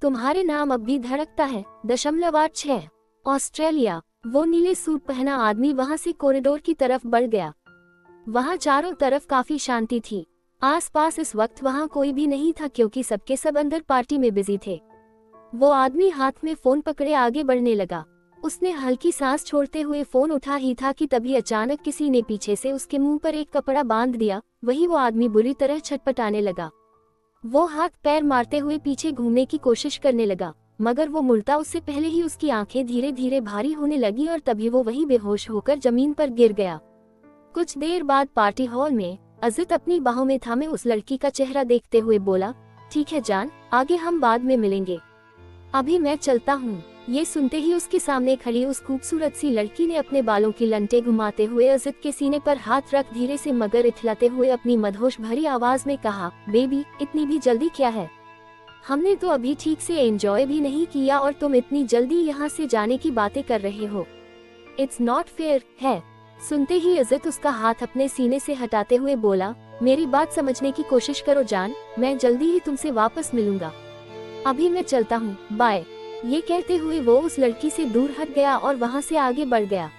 तुम्हारे नाम अब भी धड़कता है। 0.6 ऑस्ट्रेलिया। वो नीले सूट पहना आदमी वहां से कॉरिडोर की तरफ बढ़ गया। वहां चारों तरफ काफी शांति थी। आसपास इस वक्त वहां कोई भी नहीं था क्योंकि सबके सब अंदर पार्टी में बिजी थे। वो आदमी हाथ में फोन पकड़े आगे बढ़ने लगा। उसने हल्की सांस छोड़ते हुए फोन उठा ही था कि तभी अचानक किसी ने पीछे से उसके मुंह पर एक कपड़ा बांध दिया। वही वो आदमी बुरी तरह छटपटाने लगा। वो हाथ पैर मारते हुए पीछे घूमने की कोशिश करने लगा, मगर वो मुड़ता उससे पहले ही उसकी आंखें धीरे धीरे भारी होने लगी और तभी वो वहीं बेहोश होकर जमीन पर गिर गया। कुछ देर बाद पार्टी हॉल में अजित अपनी बाहों में थामे उस लड़की का चेहरा देखते हुए बोला, ठीक है जान, आगे हम बाद में मिलेंगे, अभी मैं चलता हूँ। ये सुनते ही उसके सामने खड़ी उस खूबसूरत सी लड़की ने अपने बालों की लंटे घुमाते हुए अजित के सीने पर हाथ रख धीरे से मगर इठलाते हुए अपनी मदहोश भरी आवाज में कहा, बेबी इतनी भी जल्दी क्या है? हमने तो अभी ठीक से एंजॉय भी नहीं किया और तुम इतनी जल्दी यहाँ से जाने की बातें कर रहे हो। इट्स नॉट फेयर है। सुनते ही अजित उसका हाथ अपने सीने से हटाते हुए बोला, मेरी बात समझने की कोशिश करो जान, मैं जल्दी ही तुमसे वापस मिलूंगा, अभी मैं चलता हूँ, बाय। ये कहते हुए वो उस लड़की से दूर हट गया और वहाँ से आगे बढ़ गया।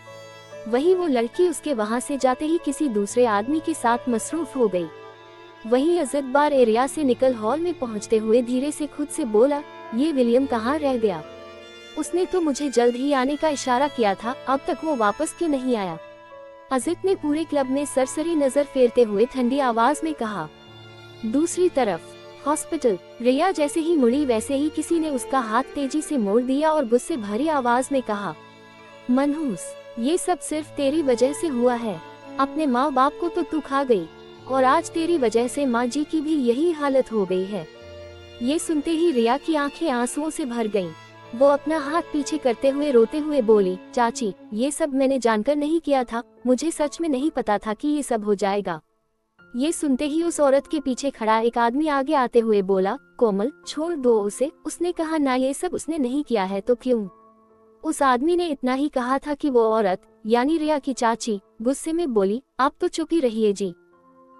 वहीं वो लड़की उसके वहाँ से जाते ही किसी दूसरे आदमी के साथ मसरूफ हो गई। वहीं अजित बार एरिया से निकल हॉल में पहुँचते हुए धीरे से खुद से बोला, ये विलियम कहाँ रह गया? उसने तो मुझे जल्द ही आने का इशारा किया था, अब तक वो वापस क्यों नहीं आया? अजित ने पूरे क्लब में सरसरी नजर फेरते हुए ठंडी आवाज में कहा। दूसरी तरफ हॉस्पिटल। रिया जैसे ही मुड़ी वैसे ही किसी ने उसका हाथ तेजी से मोड़ दिया और गुस्से भरी आवाज में कहा, मनहूस, ये सब सिर्फ तेरी वजह से हुआ है। अपने माँ बाप को तो तू खा गई और आज तेरी वजह से माँ जी की भी यही हालत हो गई है। ये सुनते ही रिया की आंखें आंसुओं से भर गईं। वो अपना हाथ पीछे करते हुए रोते हुए बोली, चाची ये सब मैंने जानकर नहीं किया था, मुझे सच में नहीं पता था कि ये सब हो जाएगा। ये सुनते ही उस औरत के पीछे खड़ा एक आदमी आगे आते हुए बोला, कोमल छोड़ दो उसे। उसने कहा, ना ये सब उसने नहीं किया है तो क्यों? उस आदमी ने इतना ही कहा था कि वो औरत यानी रिया की चाची गुस्से में बोली, आप तो चुप ही रहिए जी,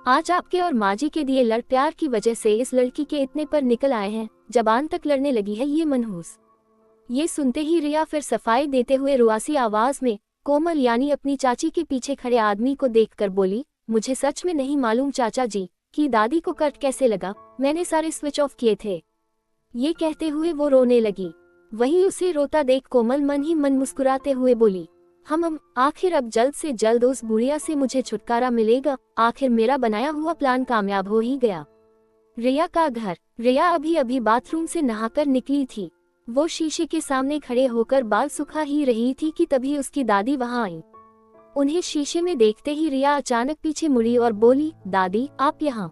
आज आपके और माँ जी के दिए लड़ प्यार की वजह से इस लड़की के इतने पर निकल आए हैं, जबान तक लड़ने लगी है ये मनहूस। ये सुनते ही रिया फिर सफाई देते हुए रुआसी आवाज में कोमल यानी अपनी चाची के पीछे खड़े आदमी को देखकर बोली, मुझे सच में नहीं मालूम चाचा जी कि दादी को कट कैसे लगा, मैंने सारे स्विच ऑफ किए थे। ये कहते हुए वो रोने लगी। वहीं उसे रोता देख कोमल मन ही मन मुस्कुराते हुए बोली, हम आखिर अब जल्द से जल्द उस बुढ़िया से मुझे छुटकारा मिलेगा, आखिर मेरा बनाया हुआ प्लान कामयाब हो ही गया। रिया का घर। रिया अभी अभी बाथरूम से नहाकर निकली थी। वो शीशे के सामने खड़े होकर बाल सुखा ही रही थी कि तभी उसकी दादी वहां आई। उन्हें शीशे में देखते ही रिया अचानक पीछे मुड़ी और बोली, दादी आप यहाँ?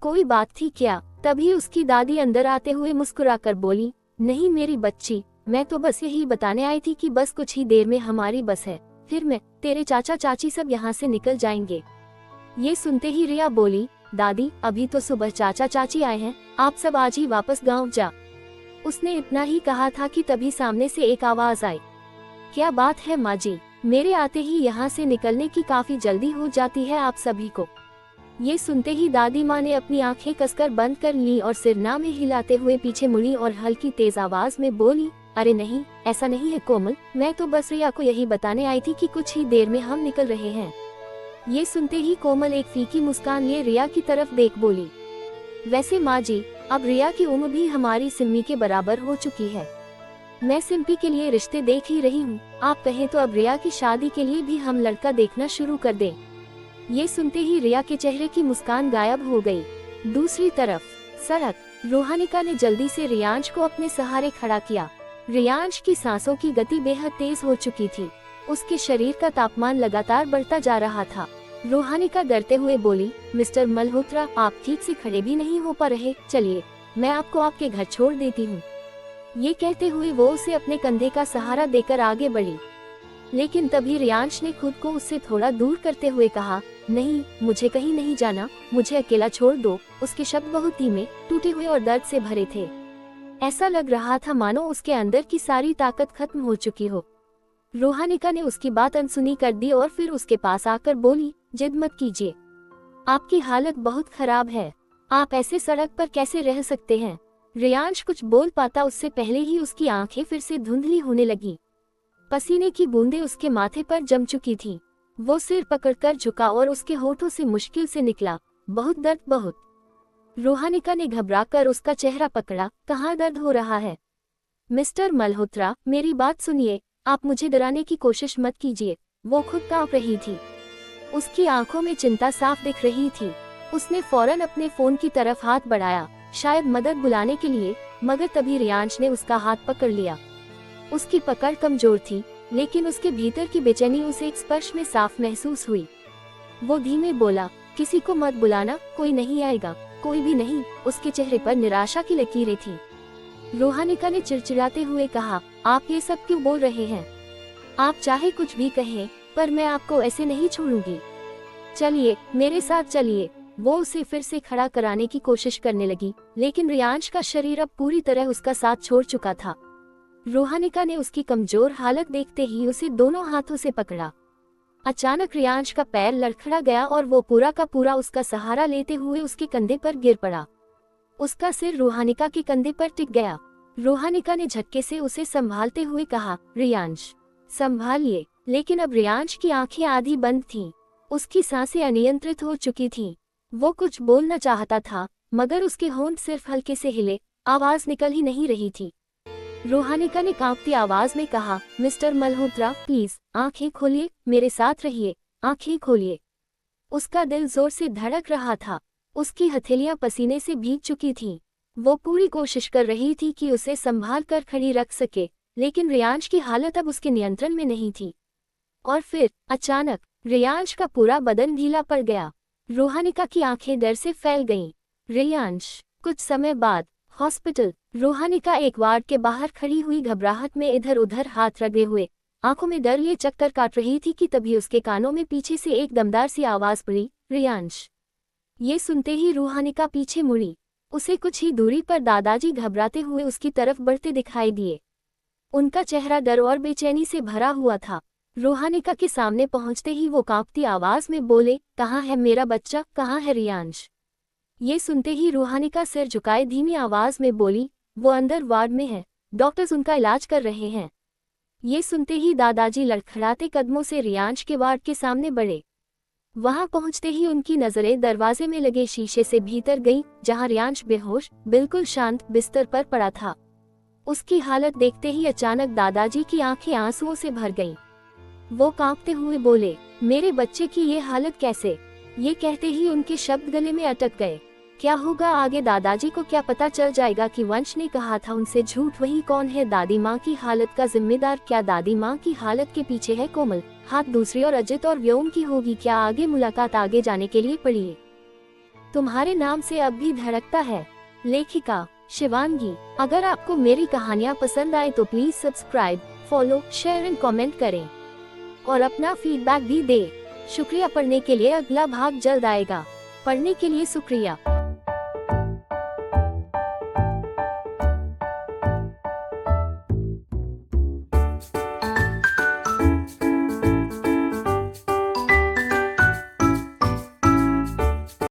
कोई बात थी क्या? तभी उसकी दादी अंदर आते हुए मुस्कुराकर बोली, नहीं मेरी बच्ची, मैं तो बस यही बताने आई थी कि बस कुछ ही देर में हमारी बस है, फिर मैं तेरे चाचा चाची सब यहाँ से निकल जाएंगे। ये सुनते ही रिया बोली, दादी अभी तो सुबह चाचा चाची आए हैं, आप सब आज ही वापस गाँव जा। उसने इतना ही कहा था कि तभी सामने से एक आवाज आई, क्या बात है माँ जी, मेरे आते ही यहाँ से निकलने की काफी जल्दी हो जाती है आप सभी को। ये सुनते ही दादी माँ ने अपनी आंखें कसकर बंद कर ली और सिरना में हिलाते हुए पीछे मुड़ी और हल्की तेज आवाज में बोली, अरे नहीं ऐसा नहीं है कोमल, मैं तो बस रिया को यही बताने आई थी कि कुछ ही देर में हम निकल रहे हैं। ये सुनते ही कोमल एक फीकी मुस्कान लिए रिया की तरफ देख बोली, वैसे माँ जी अब रिया की उम्र भी हमारी सिम्मी के बराबर हो चुकी है, मैं सिम्पी के लिए रिश्ते देख ही रही हूँ, आप कहें तो अब रिया की शादी के लिए भी हम लड़का देखना शुरू कर दें। ये सुनते ही रिया के चेहरे की मुस्कान गायब हो गई। दूसरी तरफ सड़क। रोहानिका ने जल्दी से रियांश को अपने सहारे खड़ा किया। रियांश की सांसों की गति बेहद तेज हो चुकी थी, उसके शरीर का तापमान लगातार बढ़ता जा रहा था। रोहानिका डरते हुए बोली, मिस्टर मल्होत्रा आप ठीक से खड़े भी नहीं हो पा रहे, चलिए मैं आपको आपके घर छोड़ देती हूँ। ये कहते हुए वो उसे अपने कंधे का सहारा देकर आगे बढ़ी, लेकिन तभी रियांश ने खुद को उससे थोड़ा दूर करते हुए कहा, नहीं मुझे कहीं नहीं जाना, मुझे अकेला छोड़ दो। उसके शब्द बहुत धीमे, टूटे हुए और दर्द से भरे थे। ऐसा लग रहा था मानो उसके अंदर की सारी ताकत खत्म हो चुकी हो। रोहानिका ने उसकी बात अनसुनी कर दी और फिर उसके पास आकर बोली, जिद मत कीजिए, आपकी हालत बहुत खराब है, आप ऐसे सड़क पर कैसे रह सकते हैं? रियांश कुछ बोल पाता उससे पहले ही उसकी आंखें फिर से धुंधली होने लगी। पसीने की बूंदें उसके माथे पर जम चुकी थीं। वो सिर पकड़कर झुका और उसके होठों से मुश्किल से निकला, बहुत दर्द बहुत। रोहानिका ने घबराकर उसका चेहरा पकड़ा। कहाँ दर्द हो रहा है? मिस्टर मल्होत्रा, मेरी बात सुनिए, आप मुझे डराने की कोशिश मत कीजिए। वो खुद कांप रही थी, उसकी आंखों में चिंता साफ दिख रही थी। उसने फौरन अपने फोन की तरफ हाथ बढ़ाया, शायद मदद बुलाने के लिए, मगर तभी रियांश ने उसका हाथ पकड़ लिया। उसकी पकड़ कमजोर थी, लेकिन उसके भीतर की बेचैनी उसे एक स्पर्श में साफ महसूस हुई। वो धीमे बोला, किसी को मत बुलाना, कोई नहीं आएगा, कोई भी नहीं। उसके चेहरे पर निराशा की लकीरें थीं। रोहानिका ने चिड़चिड़ाते हुए कहा, आप ये सब क्यों बोल रहे हैं? आप चाहे कुछ भी कहें, पर मैं आपको ऐसे नहीं छोड़ूंगी। चलिए, मेरे साथ चलिए। वो उसे फिर से खड़ा कराने की कोशिश करने लगी, लेकिन रियांश का शरीर अब पूरी तरह उसका साथ छोड़ चुका था। रोहानिका ने उसकी कमजोर हालत देखते ही उसे दोनों हाथों से पकड़ा। अचानक रियांश का पैर लड़खड़ा गया और वो पूरा का पूरा उसका सहारा लेते हुए उसके कंधे पर गिर पड़ा। उसका सिर रोहानिका के कंधे पर टिक गया। रोहानिका ने झटके से उसे संभालते हुए कहा, रियांश, संभालिए। लेकिन अब रियांश की आंखें आधी बंद थीं। उसकी सांसें अनियंत्रित हो चुकी थीं। वो कुछ बोलना चाहता था, मगर उसके होंठ सिर्फ हल्के से हिले, आवाज निकल ही नहीं रही थी। रोहानिका ने कांपती आवाज में कहा, मिस्टर मल्होत्रा, प्लीज आंखें खोलिए, मेरे साथ रहिए, आंखें खोलिए। उसका दिल जोर से धड़क रहा था, उसकी हथेलियां पसीने से भीग चुकी थीं। वो पूरी कोशिश कर रही थी कि उसे संभाल कर खड़ी रख सके, लेकिन रियांश की हालत अब उसके नियंत्रण में नहीं थी। और फिर अचानक रियांश का पूरा बदन ढीला पड़ गया। रोहानिका की आंखें डर से फैल गईं। रियांश। कुछ समय बाद हॉस्पिटल। रोहानिका एक वार्ड के बाहर खड़ी हुई घबराहट में इधर उधर हाथ रगड़े हुए, आंखों में डर लिए चक्कर काट रही थी कि तभी उसके कानों में पीछे से एक दमदार सी आवाज पड़ी, रियांश। ये सुनते ही रोहानिका पीछे मुड़ी। उसे कुछ ही दूरी पर दादाजी घबराते हुए उसकी तरफ बढ़ते दिखाई दिए। उनका चेहरा डर और बेचैनी से भरा हुआ था। रोहानिका के सामने पहुंचते ही वो कांपती आवाज में बोले, कहाँ है मेरा बच्चा, कहाँ है रियांश? ये सुनते ही रोहानिका सिर झुकाए धीमी आवाज में बोली, वो अंदर वार्ड में है, डॉक्टर्स उनका इलाज कर रहे हैं। ये सुनते ही दादाजी लड़खड़ाते कदमों से रियांश के वार्ड के सामने बढ़े। वहां पहुंचते ही उनकी नजरें दरवाजे में लगे शीशे से भीतर गईं, जहां रियांश बेहोश, बिल्कुल शांत बिस्तर पर पड़ा था। उसकी हालत देखते ही अचानक दादाजी की आंखें आंसुओं से भर गईं। वो कांपते हुए बोले, मेरे बच्चे की ये हालत कैसे? ये कहते ही उनके शब्द गले में अटक गए। क्या होगा आगे? दादाजी को क्या पता चल जाएगा कि वंश ने कहा था उनसे झूठ? वही कौन है दादी माँ की हालत का जिम्मेदार? क्या दादी माँ की हालत के पीछे है कोमल, हाथ दूसरी और अजित और व्योम की होगी? क्या आगे मुलाकात? आगे जाने के लिए पढ़िए तुम्हारे नाम से अब भी धड़कता है, लेखिका शिवांगी। अगर आपको मेरी कहानियाँ पसंद आए तो please subscribe, follow, share and comment करें और अपना फीडबैक भी दें। शुक्रिया। पढ़ने के लिए अगला भाग जल्द आएगा। पढ़ने के लिए शुक्रिया।